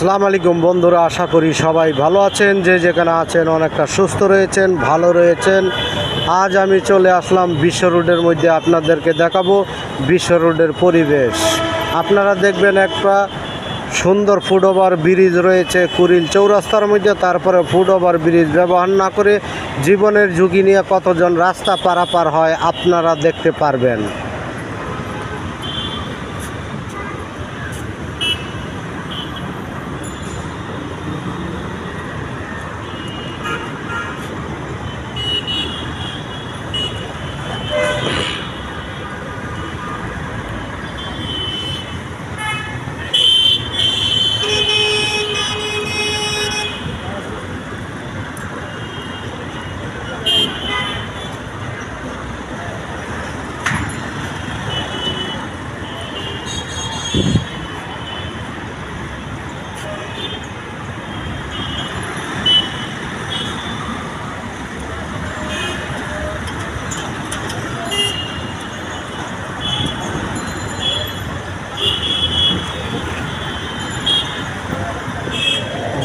আসসালামু আলাইকুম বন্ধুরা, আশা করি সবাই ভালো আছেন। যে যেখানে আছেন অনেকটা সুস্থ রয়েছেন, ভালো রয়েছেন। আজ আমি চলে আসলাম বিশ্ব রোডের মধ্যে, আপনাদেরকে দেখাবো বিশ্ব রোডের পরিবেশ। আপনারা দেখবেন একটা সুন্দর ফুটওভার ব্রিজ রয়েছে কুড়িল চৌরাস্তার মধ্যে। তারপরে ফুটওভার ব্রিজ ব্যবহার না করে জীবনের ঝুঁকি নিয়ে কতজন রাস্তা পারাপার হয় আপনারা দেখতে পারবেন।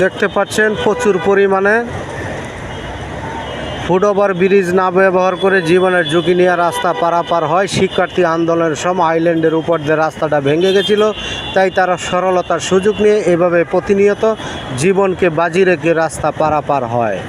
দেখতে পাচ্ছেন প্রচুর পরিমাণে ফুটওভার ব্রিজ না ব্যবহার করে জীবনের ঝুঁকি নিয়ে রাস্তা পারাপার হয়। শিক্ষার্থী আন্দোলনের সময় আইল্যান্ডের উপর দিয়ে রাস্তাটা ভেঙে গেছিল, তাই তারা সরলতার সুযোগ নিয়ে এভাবে প্রতিনিয়ত জীবনকে বাজি রেখে রাস্তা পারাপার হয়।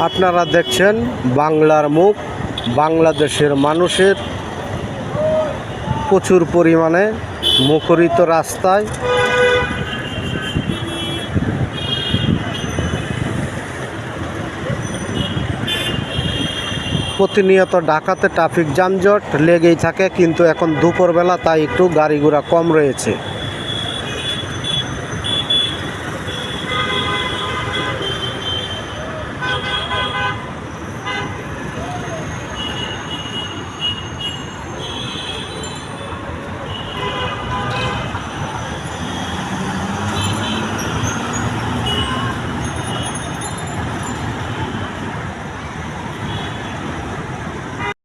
আপনারা দেখছেন বাংলার মুখ, বাংলাদেশের মানুষের প্রচুর পরিমাণে মুখরিত রাস্তায় প্রতিনিয়ত ঢাকাতে ট্রাফিক যানজট লেগেই থাকে, কিন্তু এখন দুপুরবেলা তাই একটু গাড়ি ঘোড়া কম রয়েছে।